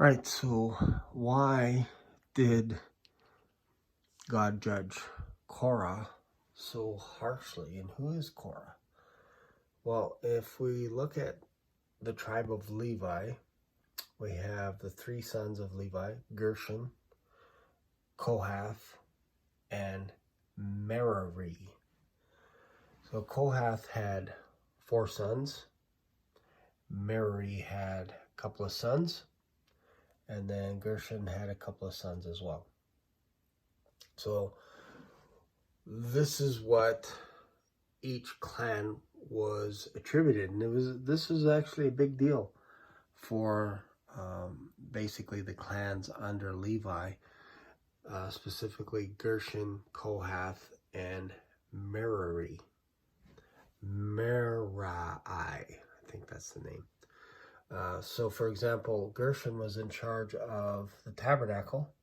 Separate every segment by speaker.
Speaker 1: All right, so why did God judge Korah so harshly? And who is Korah? Well, if we look at the tribe of Levi, we have the three sons of Levi: Gershon, Kohath, and Merari. So Kohath had 4 sons. Merari had a couple of sons. And then Gershon had a couple of sons as well. So this is what each clan was attributed, and this was actually a big deal for basically the clans under Levi, specifically Gershon, Kohath, and Merari. I think that's the name. So for example, Gershon was in charge of the tabernacle,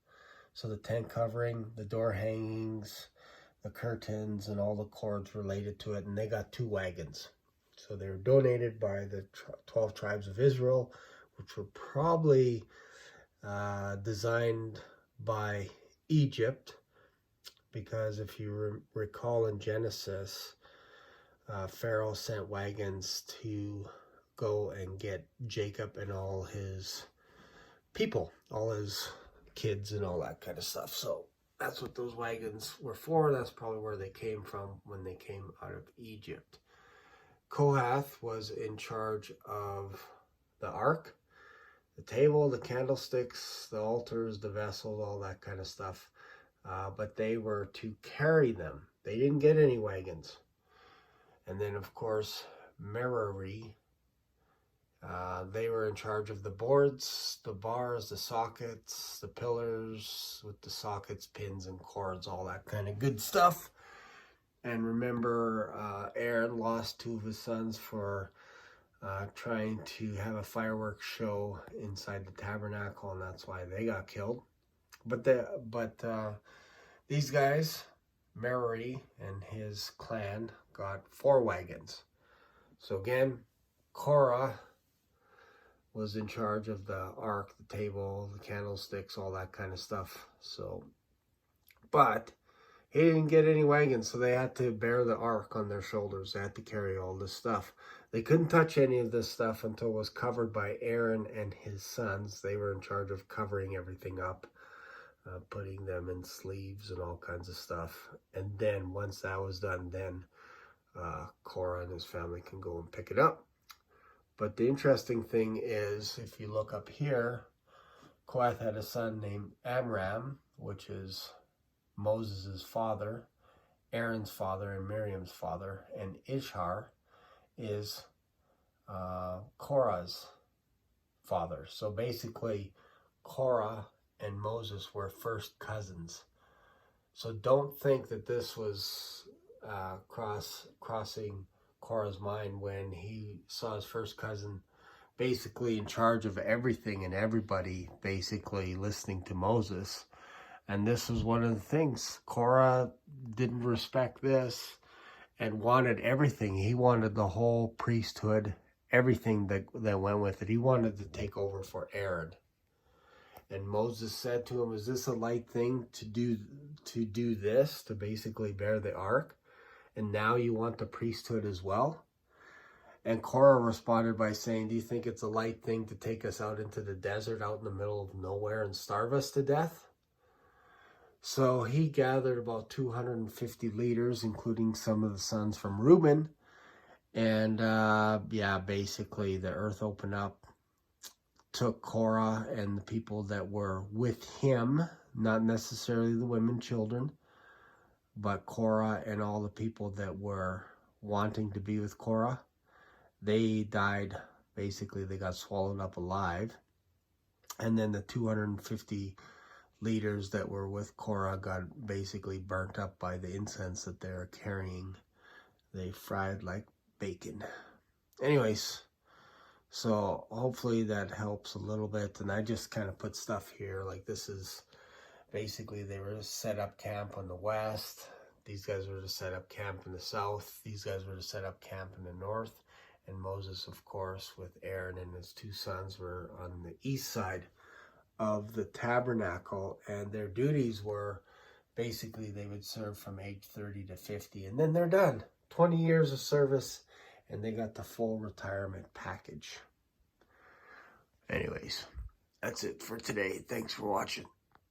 Speaker 1: so the tent covering, the door hangings, the curtains, and all the cords related to it, and they got 2 wagons. So they were donated by the 12 tribes of Israel, which were probably designed by Egypt, because if you recall in Genesis, Pharaoh sent wagons to go and get Jacob and all his people, all his kids and all that kind of stuff. So that's what those wagons were for. That's probably where they came from when they came out of Egypt. Kohath was in charge of the ark, the table, the candlesticks, the altars, the vessels, all that kind of stuff. But they were to carry them. They didn't get any wagons. And then, of course, Merari, they were in charge of the boards, the bars, the sockets, the pillars with the sockets, pins, and cords, all that kind of good stuff. And remember, Aaron lost 2 of his sons for trying to have a fireworks show inside the tabernacle, and that's why they got killed. But these guys, Merari and his clan, got 4 wagons. So again, Korah was in charge of the ark, the table, the candlesticks, all that kind of stuff. So, but he didn't get any wagons, so they had to bear the ark on their shoulders. They had to carry all this stuff. They couldn't touch any of this stuff until it was covered by Aaron and his sons. They were in charge of covering everything up, putting them in sleeves and all kinds of stuff. And then once that was done, then Korah and his family can go and pick it up. But the interesting thing is, if you look up here, Kohath had a son named Amram, which is Moses' father, Aaron's father, and Miriam's father, and Ishar is Korah's father. So basically, Korah and Moses were first cousins. So don't think that this was crossing Korah's mind when he saw his first cousin basically in charge of everything and everybody, basically listening to Moses. And this was one of the things. Korah didn't respect this and wanted everything. He wanted the whole priesthood, everything that went with it. He wanted to take over for Aaron. And Moses said to him, "Is this a light thing to do this, to basically bear the ark? And now you want the priesthood as well?" And Korah responded by saying, "Do you think it's a light thing to take us out into the desert, out in the middle of nowhere, and starve us to death?" So he gathered about 250 leaders, including some of the sons from Reuben. And basically the earth opened up, took Korah and the people that were with him, not necessarily the women, children, but Korah and all the people that were wanting to be with Korah. They died. Basically, they got swallowed up alive. And then the 250 leaders that were with Korah got basically burnt up by the incense that they were carrying. They fried like bacon. Anyways, so hopefully that helps a little bit. And I just kind of put stuff here. Like this is basically, they were to set up camp on the west. These guys were to set up camp in the south. These guys were to set up camp in the north. And Moses, of course, with Aaron and his 2 sons, were on the east side of the tabernacle, and their duties were basically they would serve from age 30 to 50, and then they're done. 20 years of service, and they got the full retirement package. Anyways, that's it for today. Thanks for watching.